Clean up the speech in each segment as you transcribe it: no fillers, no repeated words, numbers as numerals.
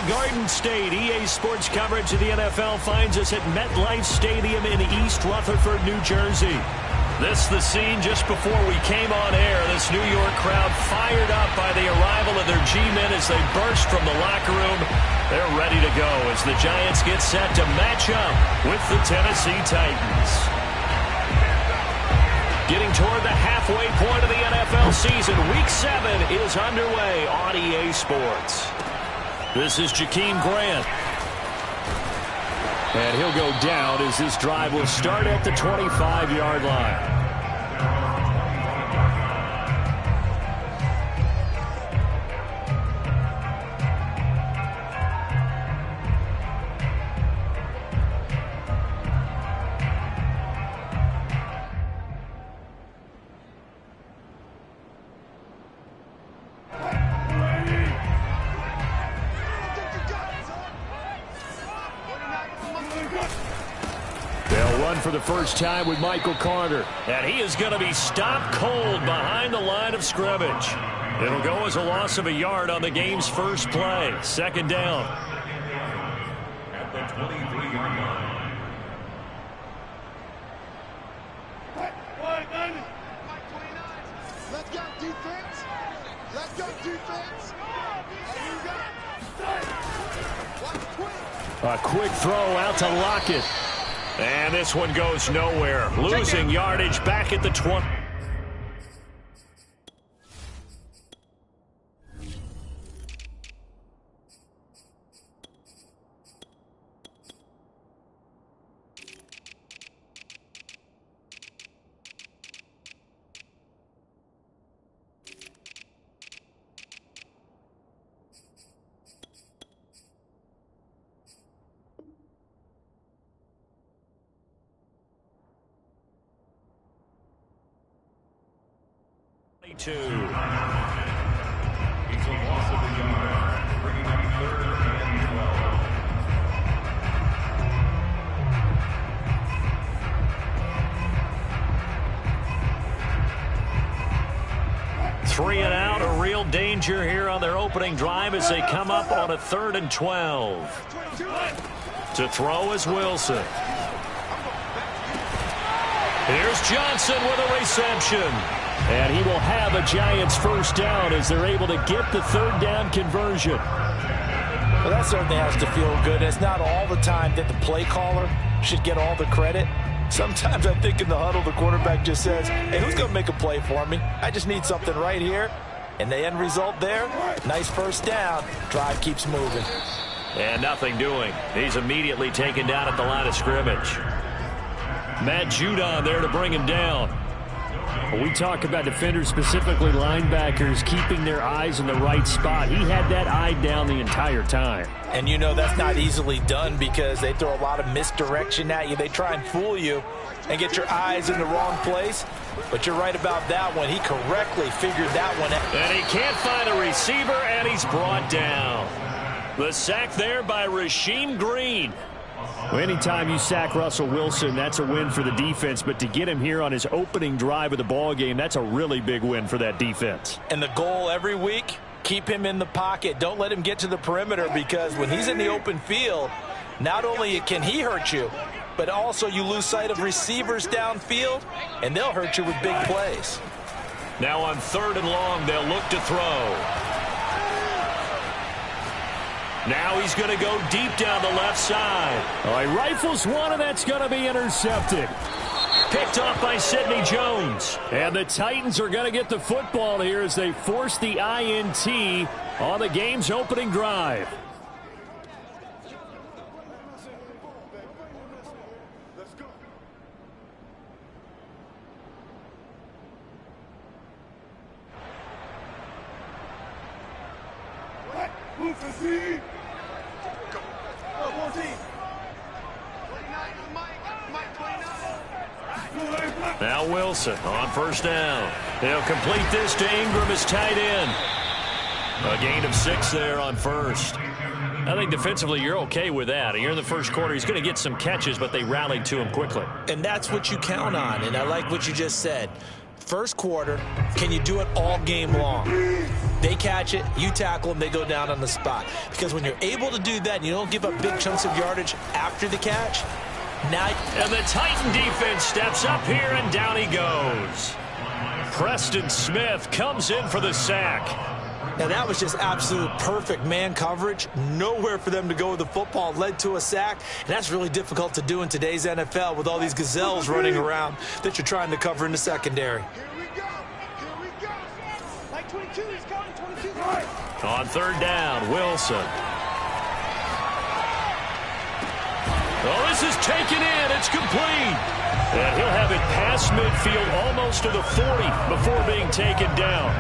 Garden State. EA Sports coverage of the NFL finds us at MetLife Stadium in East Rutherford, New Jersey. This the scene just before we came on air. This New York crowd fired up by the arrival of their G-men as they burst from the locker room. They're ready to go as the Giants get set to match up with the Tennessee Titans. Getting toward the halfway point of the NFL season, Week 7 is underway on EA Sports. This is Jakeem Grant. And he'll go down as this drive will start at the 25-yard line. For the first time with Michael Carter. And he is going to be stopped cold behind the line of scrimmage. It'll go as a loss of a yard on the game's first play. Second down. At the 23-yard line. Let's go defense. Let's go defense. A quick throw out to Lockett. And this one goes nowhere. Losing yardage back at the 20. Two. He's a loss of the yard, bringing up 3rd and 12. 3 and out, a real danger here on their opening drive as they come up on a 3rd and 12. To throw is Wilson. Here's Johnson with a reception. And he will have a Giants first down as they're able to get the 3rd down conversion. Well, that certainly has to feel good. It's not all the time that the play caller should get all the credit. Sometimes I think in the huddle, the quarterback just says, hey, who's going to make a play for me? I just need something right here. And the end result there, nice first down. Drive keeps moving. And nothing doing. He's immediately taken down at the line of scrimmage. Matt Judon there to bring him down. We talk about defenders, specifically linebackers, keeping their eyes in the right spot. He had that eye down the entire time. And you know that's not easily done because they throw a lot of misdirection at you. They try and fool you and get your eyes in the wrong place. But you're right about that one. He correctly figured that one out. And he can't find a receiver, and he's brought down. The sack there by Rasheem Green. Well, anytime you sack Russell Wilson, that's a win for the defense. But to get him here on his opening drive of the ball game, that's a really big win for that defense. And the goal every week, keep him in the pocket. Don't let him get to the perimeter because when he's in the open field, not only can he hurt you, but also you lose sight of receivers downfield, and they'll hurt you with big plays. Now on 3rd and long, they'll look to throw. Now he's going to go deep down the left side. Oh, he rifles one, and that's going to be intercepted. Picked off by Sidney Jones. And the Titans are going to get the football here as they force the INT on the game's opening drive. Now Wilson on first down. He'll complete this to Ingram as tight end. A gain of 6 there on first. I think defensively you're okay with that. Here in the first quarter, he's going to get some catches, but they rallied to him quickly. And that's what you count on, and I like what you just said. First quarter, can you do it all game long? They catch it, you tackle them, they go down on the spot. Because when you're able to do that and you don't give up big chunks of yardage after the catch, now... And the Titan defense steps up here, and down he goes. Preston Smith comes in for the sack. Now, that was just absolute perfect man coverage. Nowhere for them to go with the football. Led to a sack. And that's really difficult to do in today's NFL with all these gazelles running around that you're trying to cover in the secondary. Here we go. Here we go. Like 22, he's going 22. On third down, Wilson. Oh, this is taken in. It's complete. And he'll have it past midfield almost to the 40 before being taken down.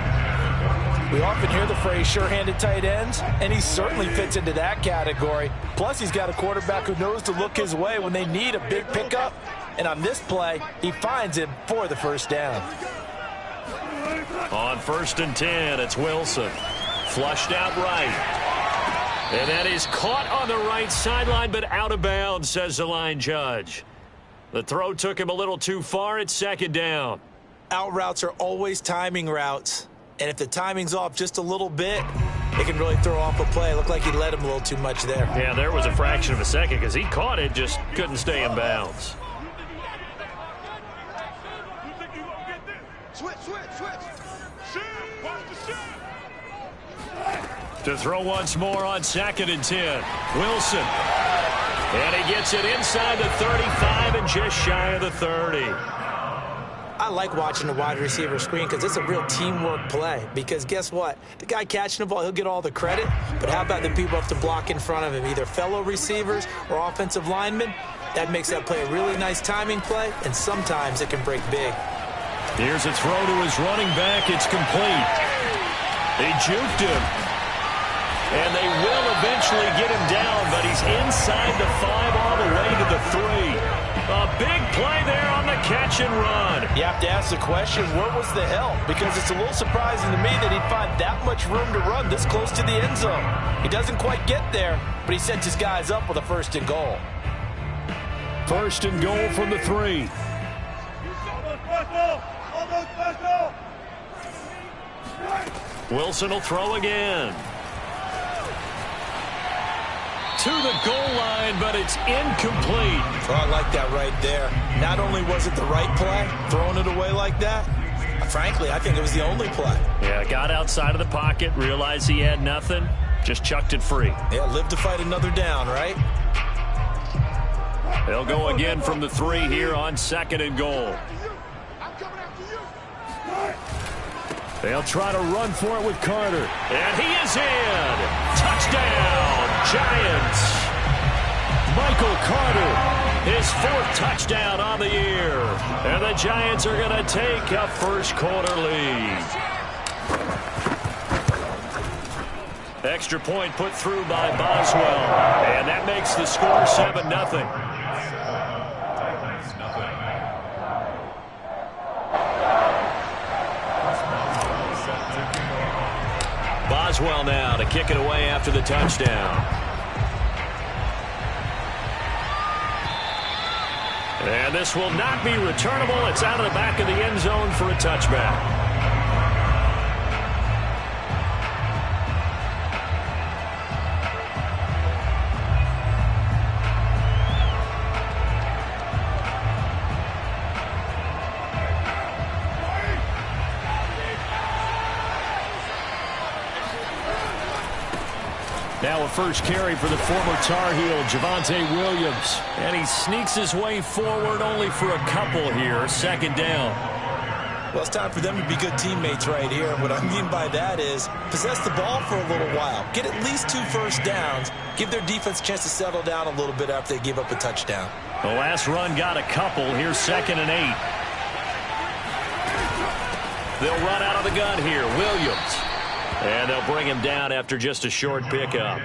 We often hear the phrase sure-handed tight ends, and he certainly fits into that category. Plus, he's got a quarterback who knows to look his way when they need a big pickup. And on this play, he finds him for the first down. On 1st and 10, it's Wilson. Flushed out right. And that is caught on the right sideline, but out of bounds, says the line judge. The throw took him a little too far. It's 2nd down. Out routes are always timing routes. And if the timing's off just a little bit, it can really throw off a play. Looked like he led him a little too much there. Yeah, there was a fraction of a second because he caught it, just couldn't stay in bounds. Switch. Watch the shift. To throw once more on 2nd and 10. Wilson. And he gets it inside the 35 and just shy of the 30. I like watching the wide receiver screen because it's a real teamwork play. Because guess what? The guy catching the ball, he'll get all the credit. But how about the people have to block in front of him, either fellow receivers or offensive linemen? That makes that play a really nice timing play, and sometimes it can break big. Here's a throw to his running back. It's complete. They juked him. And they will eventually get him down, but he's inside the 5 all the way to the 3. A big play there on the catch and run. You have to ask the question, where was the help? Because it's a little surprising to me that he'd find that much room to run this close to the end zone. He doesn't quite get there, but he sent his guys up with a 1st and goal. 1st and goal from the 3. Wilson will throw again. To the goal line, but it's incomplete. Oh, I like that right there. Not only was it the right play, throwing it away like that, frankly, I think it was the only play. Yeah, got outside of the pocket, realized he had nothing, just chucked it free. Yeah, live to fight another down, right? They'll go again from the 3 here on 2nd and goal. I'm coming after you. They'll try to run for it with Carter. And he is in. Touchdown, Giants. Michael Carter, his 4th touchdown on the year. And the Giants are going to take a 1st quarter lead. Extra point put through by Boswell. And that makes the score 7-0. Boswell now to kick it away after the touchdown. And this will not be returnable. It's out of the back of the end zone for a touchback. Now a first carry for the former Tar Heel, Javonte Williams. And he sneaks his way forward only for a couple here. 2nd down. Well, it's time for them to be good teammates right here. And what I mean by that is possess the ball for a little while. Get at least 2 first downs. Give their defense a chance to settle down a little bit after they give up a touchdown. The last run got a couple. Here's 2nd and 8. They'll run out of the gun here. Williams. And they'll bring him down after just a short pickup.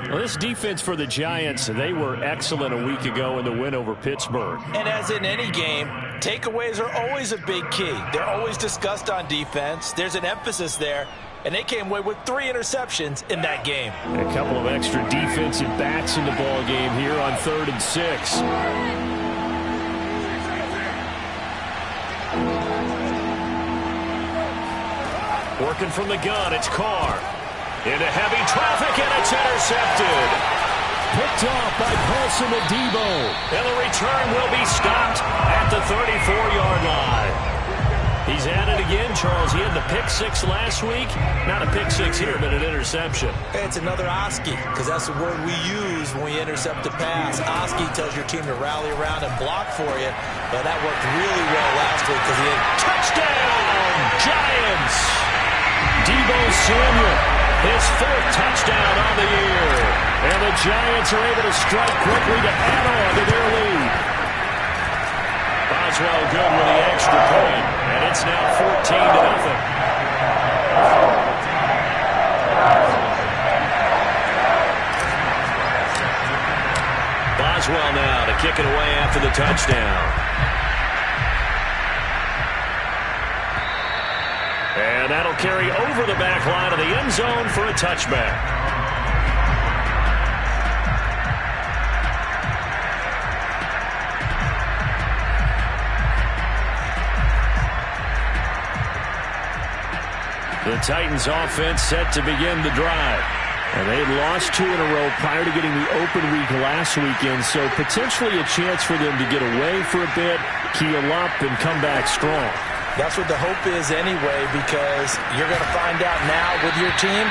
Well, this defense for the Giants, they were excellent a week ago in the win over Pittsburgh. And as in any game, takeaways are always a big key. They're always discussed on defense. There's an emphasis there. And they came away with 3 interceptions in that game. A couple of extra defensive backs in the ball game here on 3rd and 6. Working from the gun, it's Carr. Into heavy traffic, and it's intercepted. Picked off by Paulson Adebo. And the return will be stopped at the 34-yard line. He's at it again, Charles. He had the pick six last week. Not a pick six here, but an interception. It's another Oski, because that's the word we use when we intercept a pass. Oski tells your team to rally around and block for you, but that worked really well last week because he had touchdown, Giants. Deebo Samuel, his fourth touchdown on the year. And the Giants are able to strike quickly to add on to their lead. Boswell good with the extra point, and it's now 14-0. Boswell now to kick it away after the touchdown. And that'll carry over the back line of the end zone for a touchback. The Titans offense set to begin the drive. And they had lost 2 in a row prior to getting the open week last weekend, so potentially a chance for them to get away for a bit, keel up, and come back strong. That's what the hope is anyway, because you're going to find out now with your team,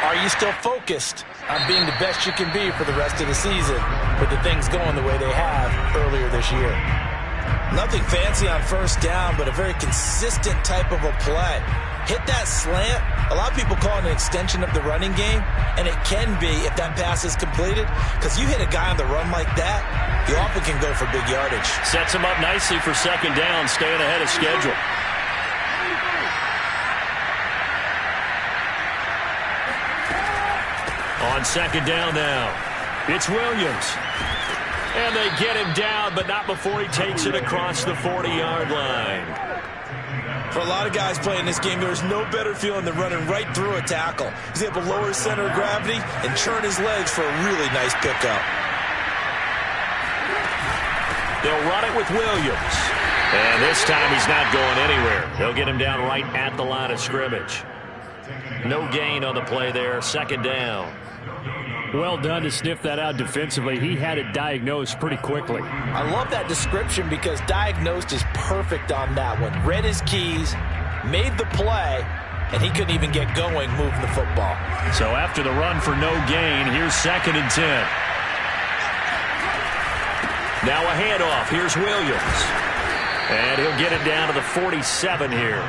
are you still focused on being the best you can be for the rest of the season with the things going the way they have earlier this year? Nothing fancy on first down, but a very consistent type of a play. Hit that slant. A lot of people call it an extension of the running game, and it can be if that pass is completed, because you hit a guy on the run like that, you often can go for big yardage. Sets him up nicely for second down, staying ahead of schedule. On second down now, it's Williams. And they get him down, but not before he takes it across the 40-yard line. For a lot of guys playing this game, there's no better feeling than running right through a tackle. He's able to lower his center of gravity and churn his legs for a really nice pickup. They'll run it with Williams. And this time he's not going anywhere. They'll get him down right at the line of scrimmage. No gain on the play there. Second down. Well done to sniff that out defensively. He had it diagnosed pretty quickly. I love that description because diagnosed is perfect on that one. Read his keys, made the play, and he couldn't even get going moving the football. So after the run for no gain, here's 2nd and 10. Now a handoff. Here's Williams. And he'll get it down to the 47 here.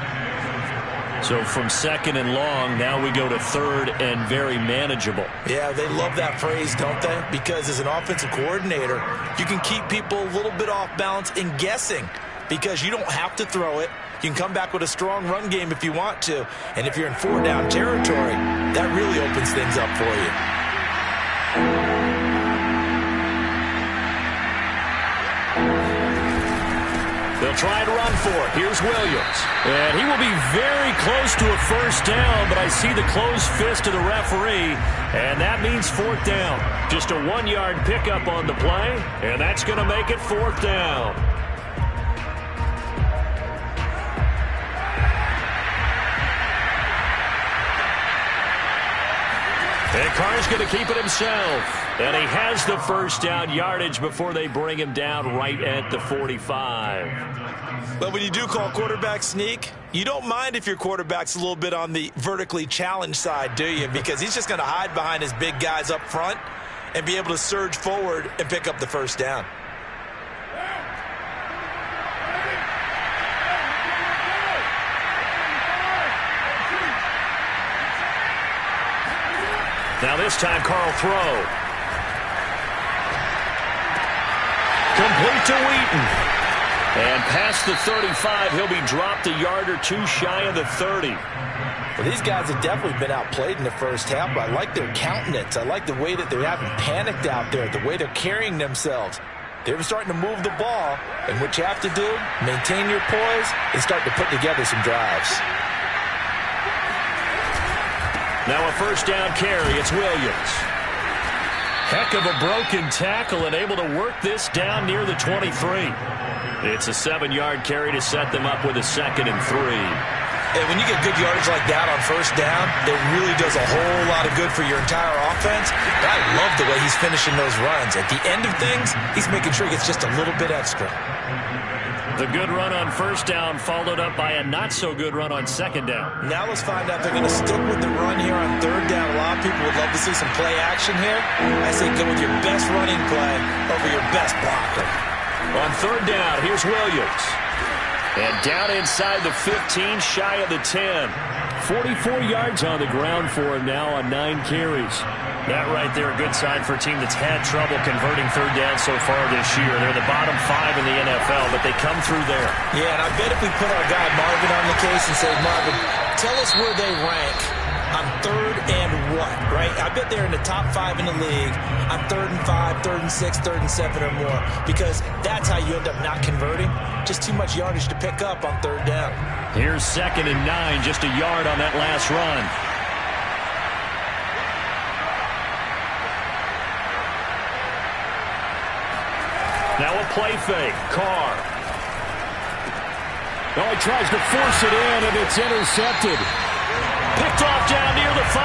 So from 2nd and long, now we go to 3rd and very manageable. Yeah, they love that phrase, don't they? Because as an offensive coordinator, you can keep people a little bit off balance in guessing because you don't have to throw it. You can come back with a strong run game if you want to. And if you're in 4-down territory, that really opens things up for you. They'll try to run for it. Here's Williams. And he will be very close to a first down, but I see the closed fist of the referee, and that means 4th down. Just a 1-yard pickup on the play, and that's going to make it 4th down. And Carr's going to keep it himself. And he has the first down yardage before they bring him down right at the 45. But when you do call quarterback sneak, you don't mind if your quarterback's a little bit on the vertically challenged side, do you? Because he's just going to hide behind his big guys up front and be able to surge forward and pick up the first down. Now this time, Carl throw. Complete to Wheaton. And past the 35, he'll be dropped a yard or two shy of the 30. Well, these guys have definitely been outplayed in the first half, but I like their countenance. I like the way that they haven't panicked out there, the way they're carrying themselves. They're starting to move the ball, and what you have to do, maintain your poise and start to put together some drives. Now a first down carry. It's Williams. Heck of a broken tackle and able to work this down near the 23. It's a 7-yard carry to set them up with a 2nd and 3. And when you get good yardage like that on first down, it really does a whole lot of good for your entire offense. But I love the way he's finishing those runs. At the end of things, he's making sure he gets just a little bit extra. The good run on first down followed up by a not-so-good run on second down. Now let's find out if they're going to stick with the run here on third down. A lot of people would love to see some play action here. I say go with your best running play over your best blocker. On third down, here's Williams. And down inside the 15, shy of the 10. 44 yards on the ground for him now on 9 carries. That right there, a good sign for a team that's had trouble converting third down so far this year. They're the bottom 5 in the NFL, but they come through there. Yeah, and I bet if we put our guy Marvin on the case and say, Marvin, tell us where they rank on third and what, right? I bet they're in the top 5 in the league on 3rd and 5, 3rd and 6, 3rd and 7 or more, because that's how you end up not converting. Just too much yardage to pick up on third down. Here's 2nd and 9, just a yard on that last run. Now a play fake. Carr. Oh, he tries to force it in, and it's intercepted. Picked off down near the 5.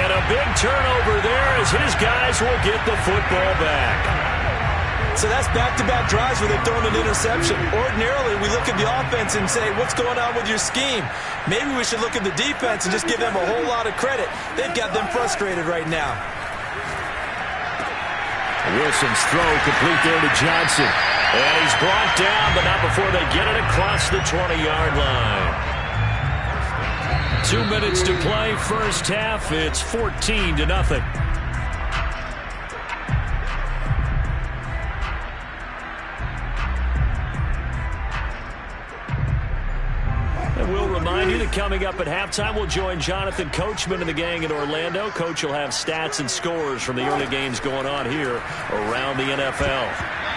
And a big turnover there as his guys will get the football back. So that's back-to-back drives where they've thrown an interception. Ordinarily, we look at the offense and say, what's going on with your scheme? Maybe we should look at the defense and just give them a whole lot of credit. They've got them frustrated right now. Wilson's throw complete there to Johnson. And he's brought down, but not before they get it across the 20-yard line. 2 minutes to play, first half. It's 14-0. And we'll remind you that coming up at halftime, we'll join Jonathan Coachman and the gang in Orlando. Coach will have stats and scores from the early games going on here around the NFL.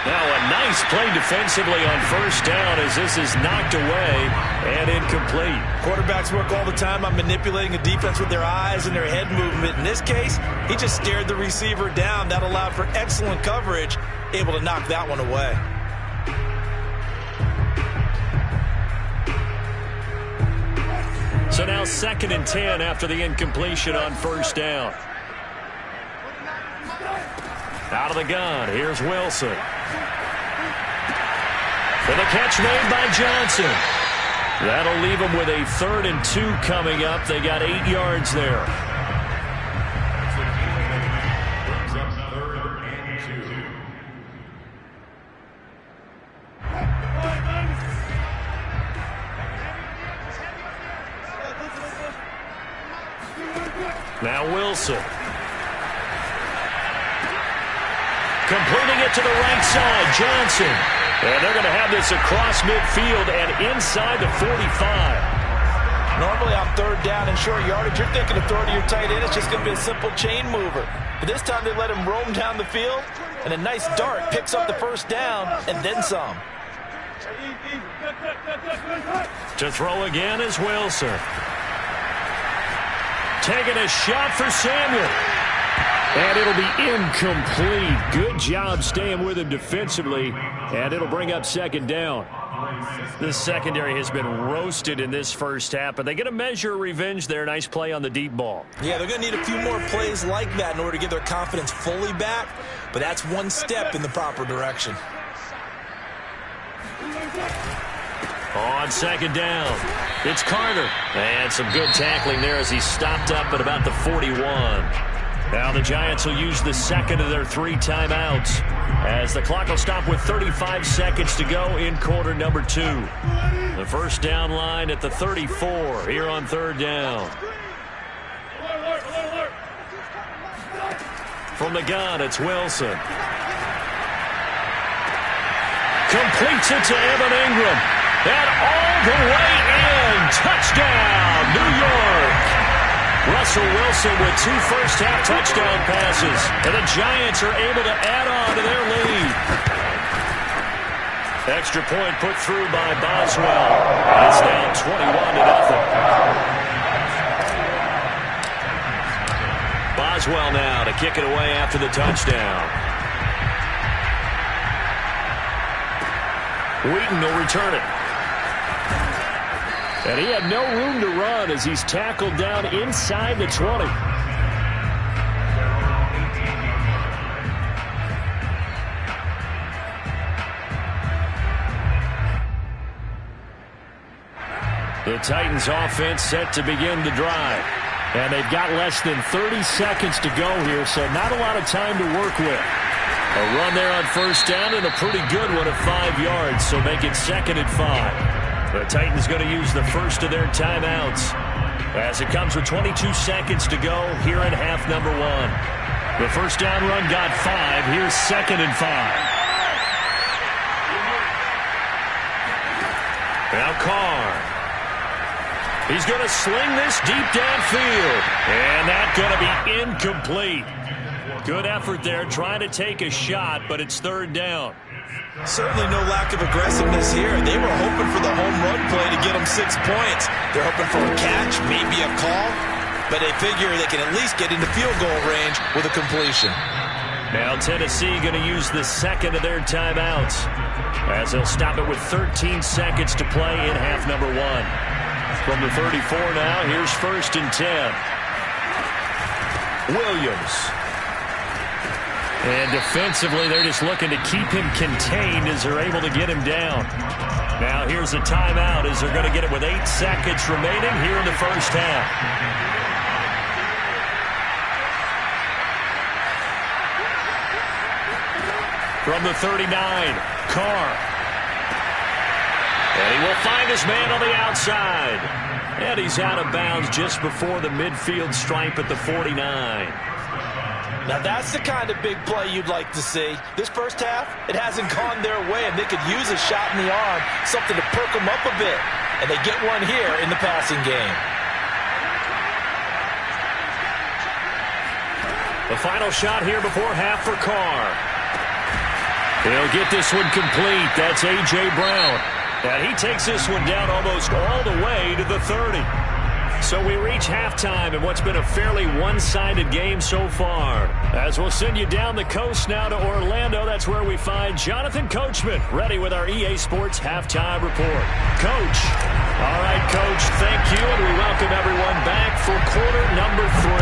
Now a nice play defensively on first down as this is knocked away and incomplete. Quarterbacks work all the time on manipulating a defense with their eyes and their head movement. In this case, he just stared the receiver down. That allowed for excellent coverage, able to knock that one away. So now 2nd and 10 after the incompletion on first down. Out of the gun, here's Wilson. And the catch made by Johnson. That'll leave them with a 3rd and 2 coming up. They got 8 yards there. Now Wilson. Completing it to the right side, Johnson. And they're going to have this across midfield and inside the 45. Normally on third down and short yardage, you're thinking of throwing to your tight end. It's just going to be a simple chain mover. But this time they let him roam down the field, and a nice dart picks up the first down and then some. To throw again is Wilson. Taking a shot for Samuel. And it'll be incomplete. Good job staying with him defensively. And it'll bring up 2nd down. This secondary has been roasted in this first half, but they get a measure of revenge there. Nice play on the deep ball. Yeah, they're going to need a few more plays like that in order to get their confidence fully back. But that's one step in the proper direction. On 2nd down, it's Carter. And some good tackling there as he stopped up at about the 41. Now the Giants will use the 2nd of their 3 timeouts as the clock will stop with 35 seconds to go in quarter number 2. The first down line at the 34 here on 3rd down. From the gun, it's Wilson. Completes it to Evan Ingram. And all the way in. Touchdown, New York. Russell Wilson with 2 first-half touchdown passes. And the Giants are able to add on to their lead. Extra point put through by Boswell. And it's down 21-0. Boswell now to kick it away after the touchdown. Wheaton will return it. And he had no room to run as he's tackled down inside the 20. The Titans offense set to begin the drive. And they've got less than 30 seconds to go here, so not a lot of time to work with. A run there on first down and a pretty good one at 5 yards, so make it 2nd and 5. The Titans going to use the first of their timeouts as it comes with 22 seconds to go here in half number 1. The first down run got 5. Here's 2nd and 5. Now Carr. He's going to sling this deep downfield. And that's going to be incomplete. Good effort there trying to take a shot, but it's 3rd down. Certainly no lack of aggressiveness here. They were hoping for the home run play to get them 6 points. They're hoping for a catch, maybe a call, but they figure they can at least get into field goal range with a completion. Now Tennessee going to use the second of their timeouts as they'll stop it with 13 seconds to play in half number 1. From the 34 now, here's 1st and 10. Williams. And defensively, they're just looking to keep him contained as they're able to get him down. Now here's a timeout as they're going to get it with 8 seconds remaining here in the first half. From the 39, Carr. And he will find his man on the outside. And he's out of bounds just before the midfield stripe at the 49. Now that's the kind of big play you'd like to see. This first half, it hasn't gone their way, and they could use a shot in the arm, something to perk them up a bit. And they get one here in the passing game. The final shot here before half for Carr. He'll get this one complete. That's A.J. Brown. And he takes this one down almost all the way to the 30. So we reach halftime in what's been a fairly one-sided game so far. As we'll send you down the coast now to Orlando, that's where we find Jonathan Coachman ready with our EA Sports Halftime Report. Coach. All right, Coach, thank you, and we welcome everyone back for quarter number 3.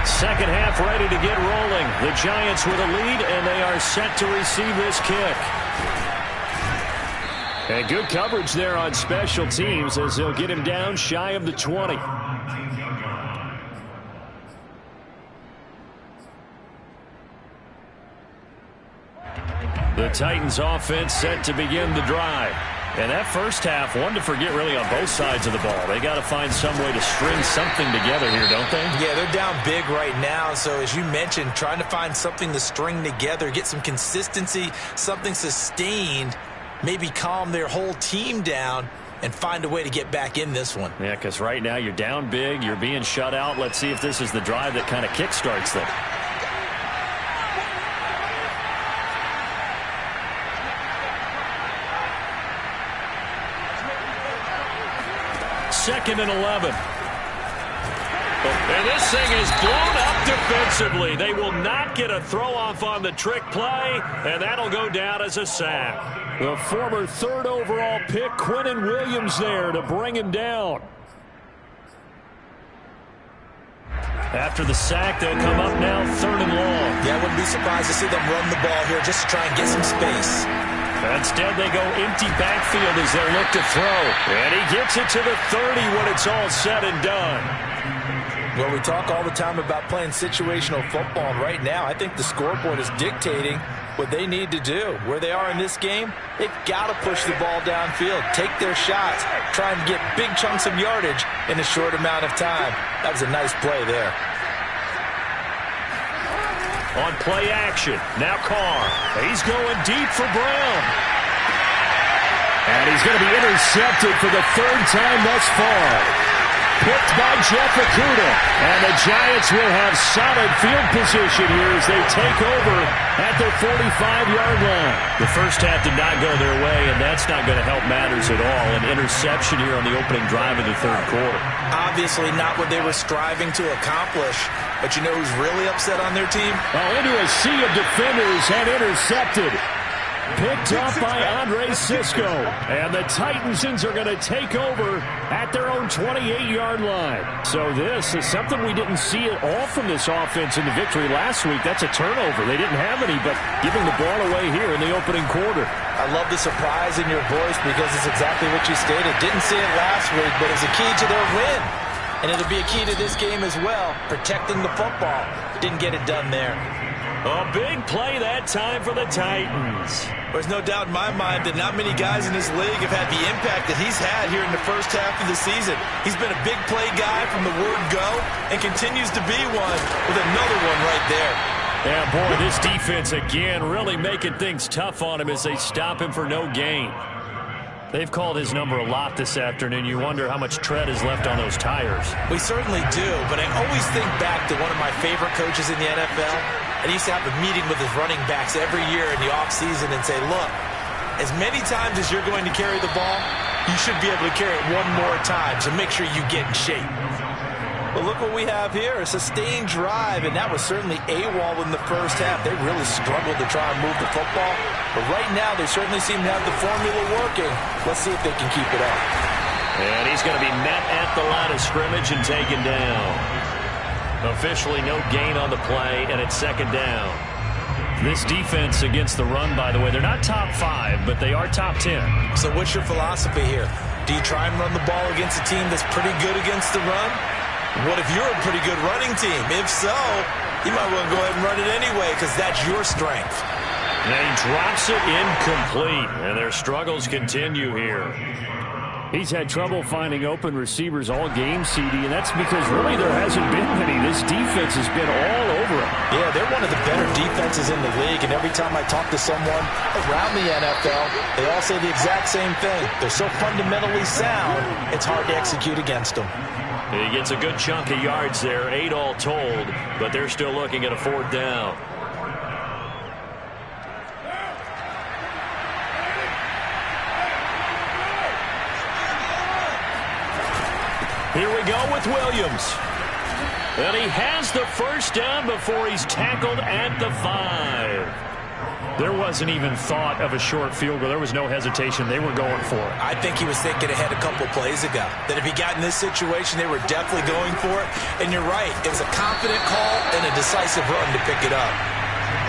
Second half ready to get rolling. The Giants with a lead, and they are set to receive this kick. And good coverage there on special teams as they'll get him down shy of the 20. The Titans offense set to begin the drive. And that first half, one to forget really on both sides of the ball. They got to find some way to string something together here, don't they? Yeah, they're down big right now. So as you mentioned, trying to find something to string together, get some consistency, something sustained, maybe calm their whole team down and find a way to get back in this one. Yeah, because right now you're down big, you're being shut out. Let's see if this is the drive that kind of kickstarts them. Second and 11. And this thing is blown up defensively. They will not get a throw-off on the trick play, and that'll go down as a sack. The former 3rd overall pick, Quinnen Williams, there to bring him down. After the sack, they'll come up now 3rd and long. Yeah, I wouldn't be surprised to see them run the ball here just to try and get some space. Instead, they go empty backfield as they look to throw. And he gets it to the 30 when it's all said and done. Well, we talk all the time about playing situational football, and right now I think the scoreboard is dictating what they need to do. Where they are in this game, they've got to push the ball downfield, take their shots, try and get big chunks of yardage in a short amount of time. That was a nice play there. On play action, now Carr. He's going deep for Brown. And he's going to be intercepted for the 3rd time thus far. Picked by Jeff Okudah. And the Giants will have solid field position here as they take over at their 45-yard line. The first half did not go their way, and that's not going to help matters at all. An interception here on the opening drive of the 3rd quarter. Obviously not what they were striving to accomplish. But you know who's really upset on their team? Well, into a sea of defenders and intercepted. Picked up by Andre Cisco. And the Titans are going to take over at their own 28-yard line. So this is something we didn't see at all from this offense in the victory last week. That's a turnover. They didn't have any, but giving the ball away here in the opening quarter. I love the surprise in your voice because it's exactly what you stated. Didn't see it last week, but it's a key to their win. And it'll be a key to this game as well, protecting the football. Didn't get it done there. A big play that time for the Titans. There's no doubt in my mind that not many guys in this league have had the impact that he's had here in the first half of the season. He's been a big play guy from the word go and continues to be one with another one right there. Yeah, boy, this defense again really making things tough on him as they stop him for no gain. They've called his number a lot this afternoon. You wonder how much tread is left on those tires. We certainly do, but I always think back to one of my favorite coaches in the NFL. And he used to have a meeting with his running backs every year in the offseason and say, look, as many times as you're going to carry the ball, you should be able to carry it one more time, so make sure you get in shape. Well, look what we have here, a sustained drive, and that was certainly AWOL in the first half. They really struggled to try and move the football, but right now they certainly seem to have the formula working. Let's see if they can keep it up. And he's going to be met at the line of scrimmage and taken down. Officially no gain on the play, and it's second down. This defense against the run, by the way, they're not top 5, but they are top 10. So what's your philosophy here? Do you try and run the ball against a team that's pretty good against the run? What if you're a pretty good running team? If so, you might want to go ahead and run it anyway because that's your strength. And he drops it incomplete, and their struggles continue here. He's had trouble finding open receivers all game, CD, and that's because really there hasn't been many. This defense has been all over him. Yeah, they're one of the better defenses in the league, and every time I talk to someone around the NFL, they all say the exact same thing. They're so fundamentally sound, it's hard to execute against them. He gets a good chunk of yards there, 8 all told, but they're still looking at a 4th down. Here we go with Williams. And he has the first down before he's tackled at the 5. There wasn't even thought of a short field goal. There was no hesitation. They were going for it. I think he was thinking ahead a couple plays ago. That if he got in this situation, they were definitely going for it. And you're right. It was a confident call and a decisive run to pick it up.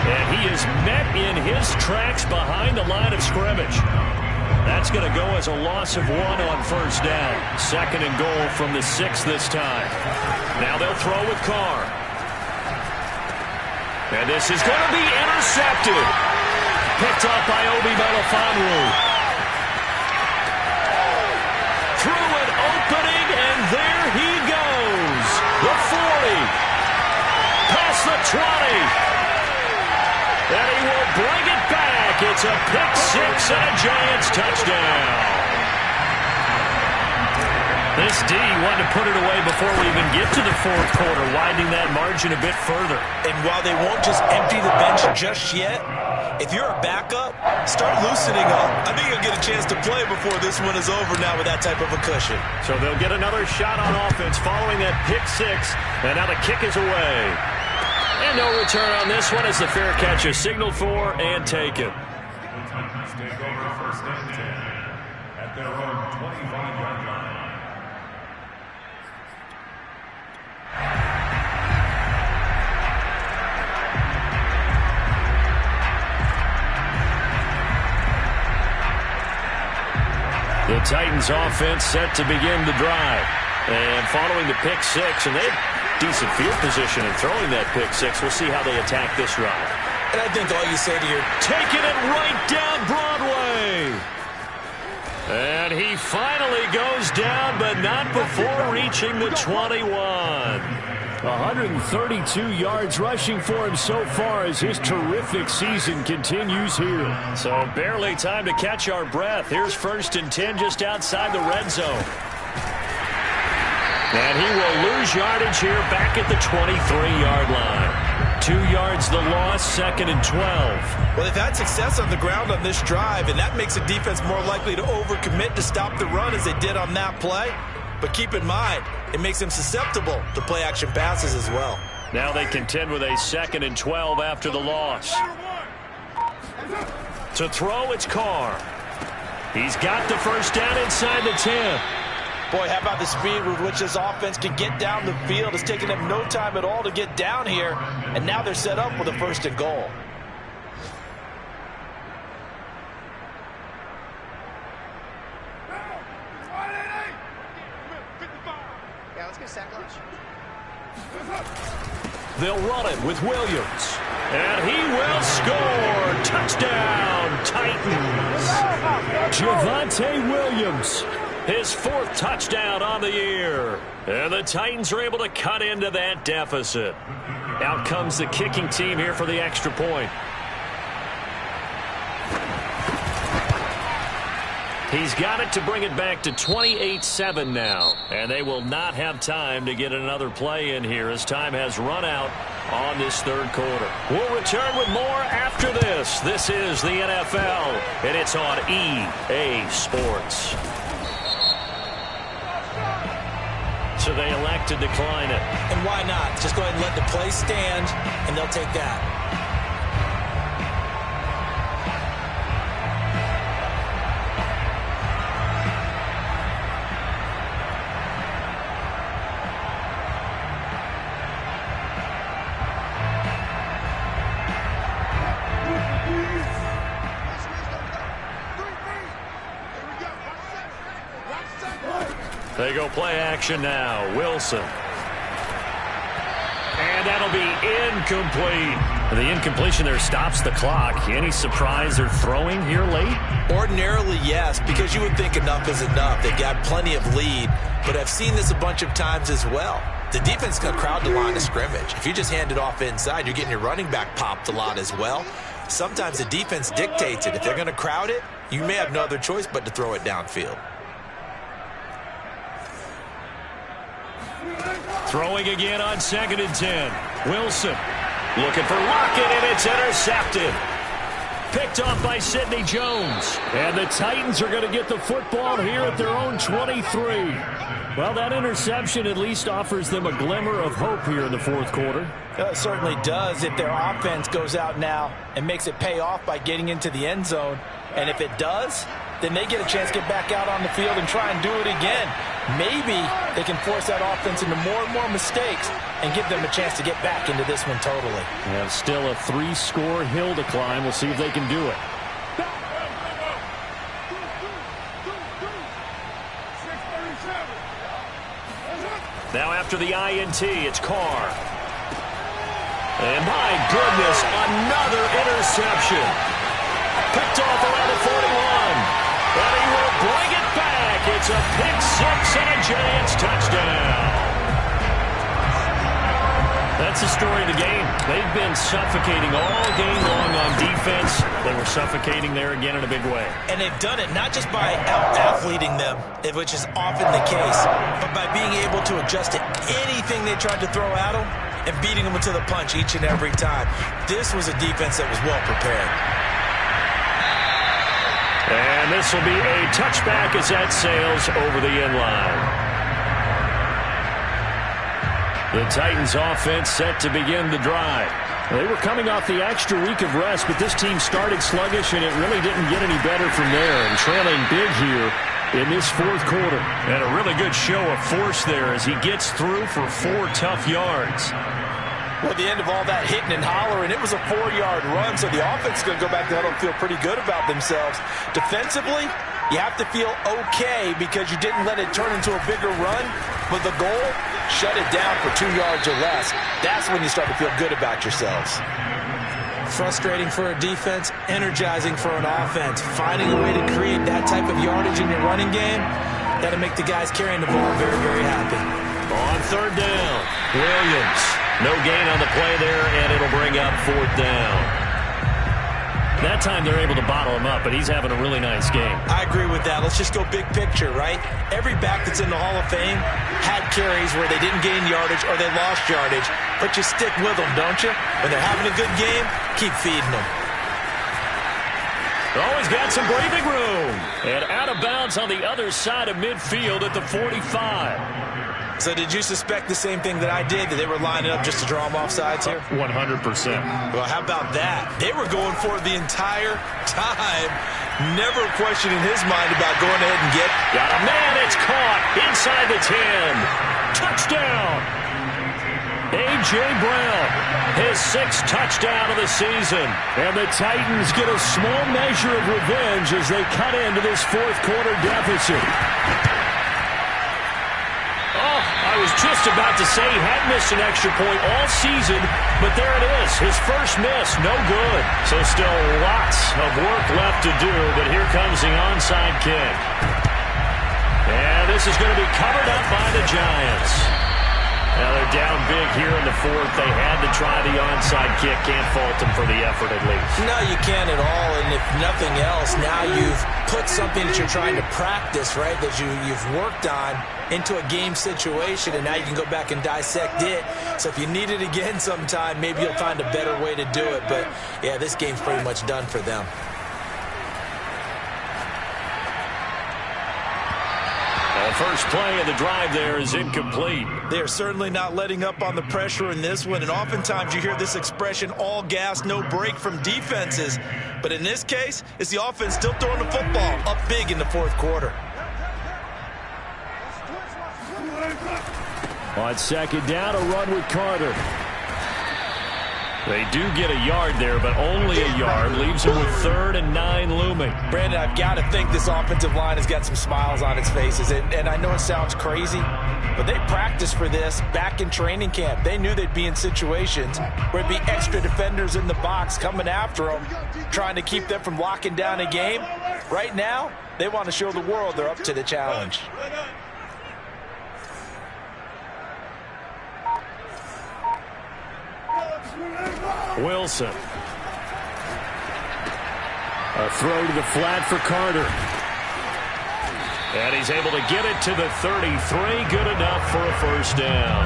And he is met in his tracks behind the line of scrimmage. That's going to go as a loss of 1 on first down. 2nd and goal from the 6 this time. Now they'll throw with Carr. And this is going to be intercepted. Picked off by Obi Melifonwu. Through an opening, and there he goes. The 40. Past the 20. And he will bring it back. It's a pick 6 and a Giants touchdown. This D wanted to put it away before we even get to the 4th quarter, widening that margin a bit further. And while they won't just empty the bench just yet, if you're a backup, start loosening up. I think you'll get a chance to play before this one is over now with that type of a cushion. So they'll get another shot on offense following that pick 6, and now the kick is away. And no return on this one as the fair catch is signaled for and taken. Titans take over first and 10 at their own 25-yard line. The Titans offense set to begin the drive. And following the pick 6, and they have decent field position in throwing that pick 6. We'll see how they attack this drive. And I think all you say to your... Taking it right down Broadway. And he finally goes down, but not before reaching the 21. 132 yards rushing for him so far as his terrific season continues here. So barely time to catch our breath. Here's 1st and 10 just outside the red zone. And he will lose yardage here back at the 23-yard line. 2 yards the loss, 2nd and 12. Well, they've had success on the ground on this drive, and that makes the defense more likely to overcommit to stop the run as they did on that play. But keep in mind, it makes them susceptible to play-action passes as well. Now they contend with a 2nd and 12 after the loss. To throw, it's Carr. He's got the first down inside the 10. Boy, how about the speed with which this offense can get down the field? It's taken them no time at all to get down here, and now they're set up with a 1st and goal. Yeah, let's get sack lunch. They'll run it with Williams. And he will score. Touchdown, Titans. Javonte Williams, his 4th touchdown on the year. And the Titans are able to cut into that deficit. Out comes the kicking team here for the extra point. He's got it to bring it back to 28-7 now. And they will not have time to get another play in here as time has run out on this 3rd quarter. We'll return with more after this. This is the NFL, and it's on EA Sports. So they elect to decline it. And why not? Just go ahead and let the play stand, and they'll take that. They go play action now. Wilson. And that'll be incomplete. The incompletion there stops the clock. Any surprise they're throwing here late? Ordinarily, yes, because you would think enough is enough. They've got plenty of lead, but I've seen this a bunch of times as well. The defense is going to crowd the line of scrimmage. If you just hand it off inside, you're getting your running back popped a lot as well. Sometimes the defense dictates it. If they're going to crowd it, you may have no other choice but to throw it downfield. Throwing again on 2nd and 10. Wilson looking for Lockett, and it's intercepted. Picked off by Sidney Jones. And the Titans are going to get the football here at their own 23. Well, that interception at least offers them a glimmer of hope here in the 4th quarter. It certainly does if their offense goes out now and makes it pay off by getting into the end zone. And if it does, then they get a chance to get back out on the field and try and do it again. Maybe they can force that offense into more and more mistakes and give them a chance to get back into this one totally. And still a 3-score hill to climb. We'll see if they can do it. Now after the INT, it's Carr. And my goodness, another interception. Picked off around the 41. And he will bring it back. It's a pick 6 and a Giants touchdown. That's the story of the game. They've been suffocating all game long on defense. They were suffocating there again in a big way. And they've done it not just by out-athleting them, which is often the case, but by being able to adjust to anything they tried to throw at them and beating them to the punch each and every time. This was a defense that was well prepared. And this will be a touchback as that sails over the end line. The Titans offense set to begin the drive. They were coming off the extra week of rest, but this team started sluggish, and it really didn't get any better from there. And trailing big here in this 4th quarter. And a really good show of force there as he gets through for 4 tough yards. Well, at the end of all that hitting and hollering, it was a 4-yard run, so the offense is going to go back to huddle and feel pretty good about themselves. Defensively, you have to feel okay because you didn't let it turn into a bigger run, but the goal, shut it down for 2 yards or less. That's when you start to feel good about yourselves. Frustrating for a defense, energizing for an offense. Finding a way to create that type of yardage in your running game, that'll make the guys carrying the ball very, very happy. On 3rd down, Williams. No gain on the play there, and it'll bring up 4th down. That time they're able to bottle him up, but he's having a really nice game. I agree with that. Let's just go big picture, right? Every back that's in the Hall of Fame had carries where they didn't gain yardage or they lost yardage, but you stick with them, don't you? When they're having a good game, keep feeding them. Oh, he's got some breathing room. And out of bounds on the other side of midfield at the 45. So did you suspect the same thing that I did, that they were lining up just to draw them off sides here? 100%. Well, how about that? They were going for it the entire time. Never a question in his mind about going ahead and get. Got a man, it's caught inside the 10. Touchdown. A.J. Brown, his 6th touchdown of the season. And the Titans get a small measure of revenge as they cut into this fourth quarter deficit. Oh, I was just about to say he had missed an extra point all season, but there it is, his first miss, no good. So still lots of work left to do, but here comes the onside kick. And this is going to be covered up by the Giants. Now they're down big here in the fourth. They had to try the onside kick. Can't fault them for the effort at least. No, you can't at all. And if nothing else, now you've put something that you're trying to practice, right, that you've worked on into a game situation, and now you can go back and dissect it. So if you need it again sometime, maybe you'll find a better way to do it. But, yeah, this game's pretty much done for them. The first play of the drive there is incomplete. They're certainly not letting up on the pressure in this one, and oftentimes you hear this expression, all gas, no break from defenses. But in this case, it's the offense still throwing the football up big in the fourth quarter. On second down, a run with Carter. They do get a yard there, but only a yard. Leaves them with 3rd and 9 looming. Brandon, I've got to think this offensive line has got some smiles on its faces. And I know it sounds crazy, but they practiced for this back in training camp. They knew they'd be in situations where it'd be extra defenders in the box coming after them, trying to keep them from locking down a game. Right now, they want to show the world they're up to the challenge. Wilson. A throw to the flat for Carter. And he's able to get it to the 33. Good enough for a first down.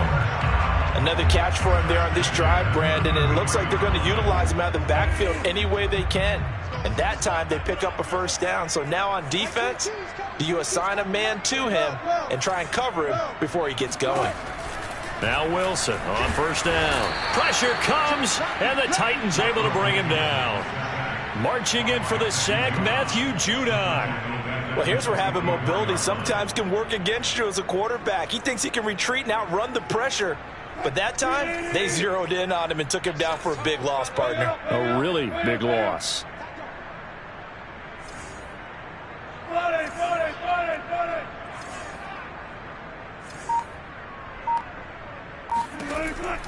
Another catch for him there on this drive, Brandon. And it looks like they're going to utilize him out of the backfield any way they can. And that time they pick up a first down. So now on defense, do you assign a man to him and try and cover him before he gets going? Now Wilson on first down. Pressure comes, and the Titans able to bring him down. Marching in for the sack, Matthew Judon. Well, here's where having mobility sometimes can work against you as a quarterback. He thinks he can retreat and outrun the pressure. But that time, they zeroed in on him and took him down for a big loss, partner. A really big loss.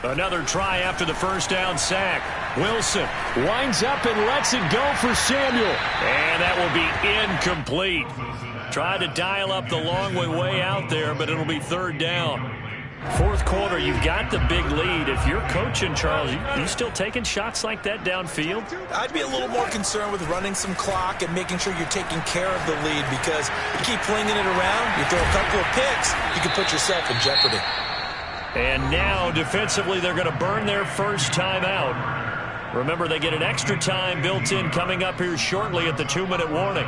Another try after the first down sack. Wilson winds up and lets it go for Samuel. And that will be incomplete. Tried to dial up the long way out there, but it'll be 3rd down. Fourth quarter, you've got the big lead. If you're coaching, Charles, you still taking shots like that downfield? I'd be a little more concerned with running some clock and making sure you're taking care of the lead, because you keep flinging it around, you throw a couple of picks, you can put yourself in jeopardy. And now, defensively, they're going to burn their first time out. Remember, they get an extra time built in coming up here shortly at the 2-minute warning.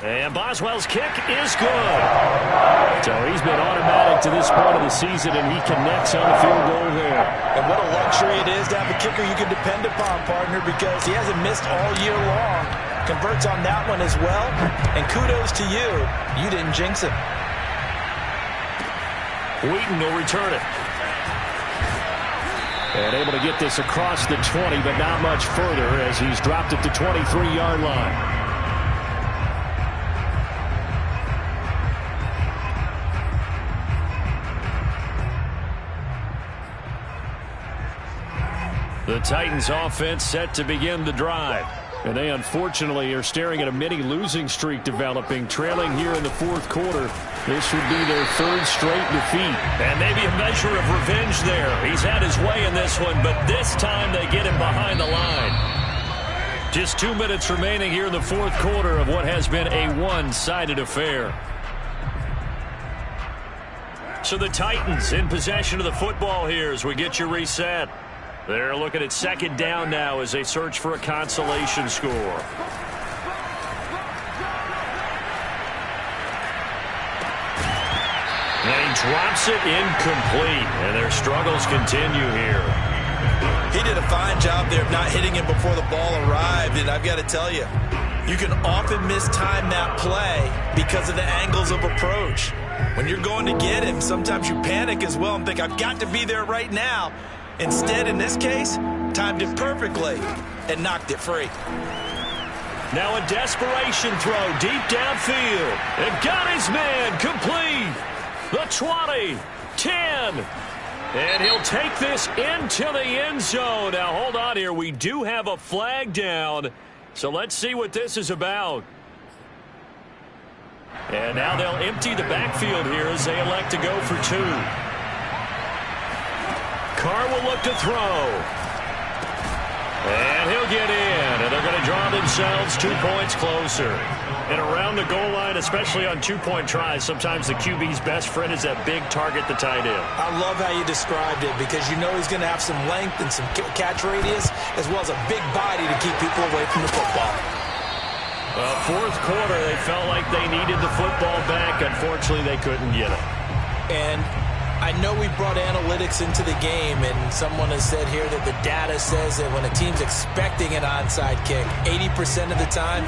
And Boswell's kick is good. So he's been automatic to this point of the season, and he connects on the field goal there. And what a luxury it is to have a kicker you can depend upon, partner, because he hasn't missed all year long. Converts on that one as well, and kudos to you. You didn't jinx him. Wheaton will return it. And able to get this across the 20, but not much further as he's dropped at the 23-yard line. The Titans offense set to begin the drive. And they unfortunately are staring at a mini losing streak developing, trailing here in the fourth quarter. This would be their 3rd straight defeat. And maybe a measure of revenge there. He's had his way in this one, but this time they get him behind the line. Just 2 minutes remaining here in the fourth quarter of what has been a one-sided affair. So the Titans in possession of the football here as we get you reset. They're looking at second down now as they search for a consolation score. And he drops it incomplete, and their struggles continue here. He did a fine job there of not hitting him before the ball arrived, and I've got to tell you, you can often mistime that play because of the angles of approach. When you're going to get him, sometimes you panic as well and think, I've got to be there right now. Instead, in this case, timed it perfectly and knocked it free. Now a desperation throw deep downfield. And got his man complete. The 20, 10. And he'll take this into the end zone. Now, hold on here. We do have a flag down. So let's see what this is about. And now they'll empty the backfield here as they elect to go for 2. Carr will look to throw. And he'll get in. And they're going to draw themselves 2 points closer. And around the goal line, especially on 2-point tries, sometimes the QB's best friend is that big target, the tight end. I love how you described it because you know he's going to have some length and some catch radius as well as a big body to keep people away from the football. Fourth quarter, they felt like they needed the football back. Unfortunately, they couldn't get it. And I know we brought analytics into the game, and someone has said here that the data says that when a team's expecting an onside kick, 80% of the time,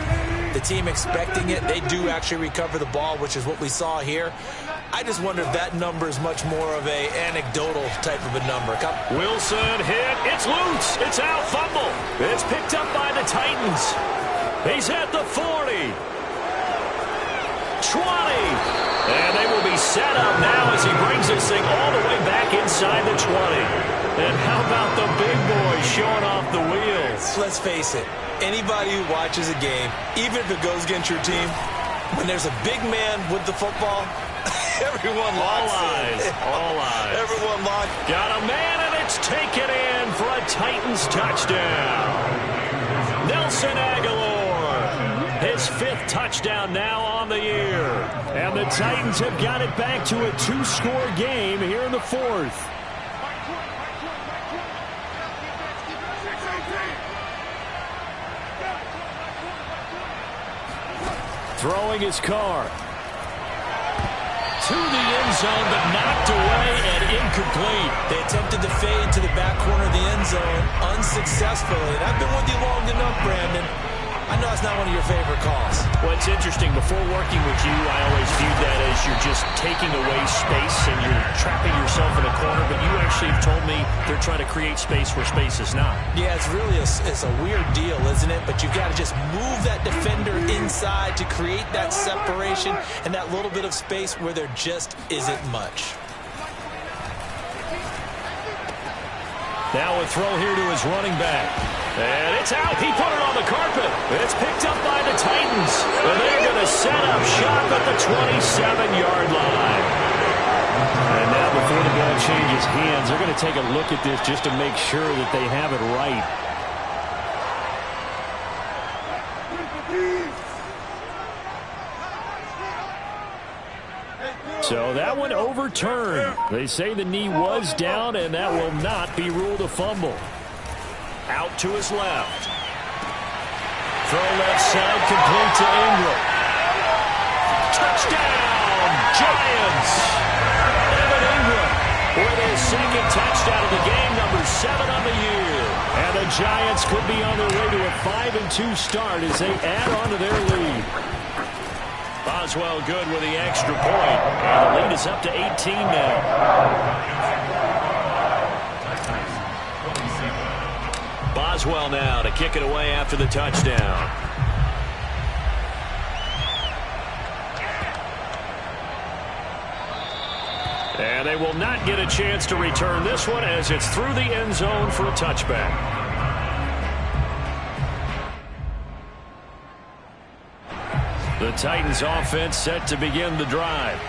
the team expecting it, they do actually recover the ball, which is what we saw here. I just wonder if that number is much more of a anecdotal type of a number. Wilson hit. It's loose. It's out. Fumble. It's picked up by the Titans. He's at the 40. 20. And they will be set up now as he brings this thing all the way back inside the 20. And how about the big boy showing off the wheels? Let's face it. Anybody who watches a game, even if it goes against your team, when there's a big man with the football, everyone locks in. All eyes. Everyone locks. Got a man, and it's taken in for a Titans touchdown. Nelson Aguilar, his 5th touchdown now on the year. And the Titans have got it back to a 2-score game here in the 4th. Throwing his Carr. To the end zone, but knocked away and incomplete. They attempted to fade to the back corner of the end zone unsuccessfully. And I've been with you long enough, Brandon. I know it's not one of your favorite calls. Well, it's interesting. Before working with you, I always viewed that as you're just taking away space and you're trapping yourself in a corner. But you actually have told me they're trying to create space where space is not. Yeah, it's really it's a weird deal, isn't it? But you've got to just move that defender inside to create that separation and that little bit of space where there just isn't much. Now a throw here to his running back. And it's out. He put it on the carpet. It's picked up by the Titans. And they're going to set up shop at the 27-yard line. And now before the ball changes hands, they're going to take a look at this just to make sure that they have it right. So that one overturned. They say the knee was down, and that will not be ruled a fumble. Out to his left. Throw left side, complete to Ingram. Touchdown, Giants! Evan Ingram with his 2nd touchdown of the game, number 7 on the year. And the Giants could be on their way to a 5-2 start as they add on to their lead. Boswell good with the extra point. And the lead is up to 18 now. Boswell now to kick it away after the touchdown. And they will not get a chance to return this one as it's through the end zone for a touchback. The Titans offense set to begin the drive.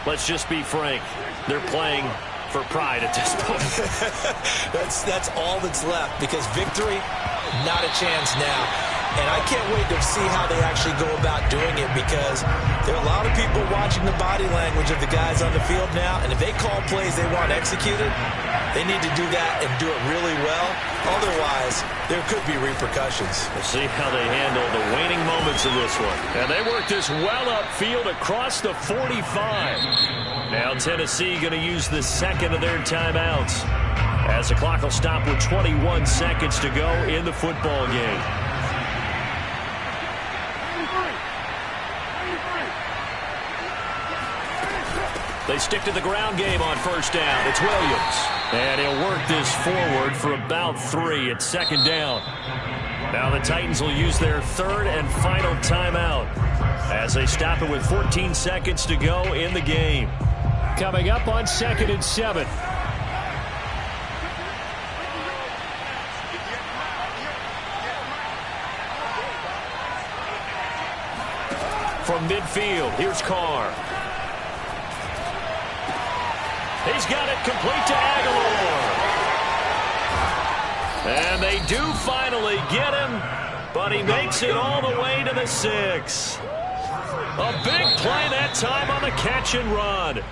Let's just be frank. They're playing for pride at this point. that's all that's left because victory, not a chance now. And I can't wait to see how they actually go about doing it, because there are a lot of people watching the body language of the guys on the field now, and if they call plays they want executed, they need to do that and do it really well. Otherwise, there could be repercussions. We'll see how they handle the waning moments of this one. And they work this well upfield across the 45. Now Tennessee going to use the second of their timeouts, as the clock will stop with 21 seconds to go in the football game. They stick to the ground game on first down. It's Williams. And he'll work this forward for about 3 at second down. Now the Titans will use their third and final timeout as they stop it with 14 seconds to go in the game. Coming up on 2nd and 7. From midfield, here's Carr. He's got it complete to Aguilar. And they do finally get him, but he makes it all the way to the 6. A big play that time on the catch and run.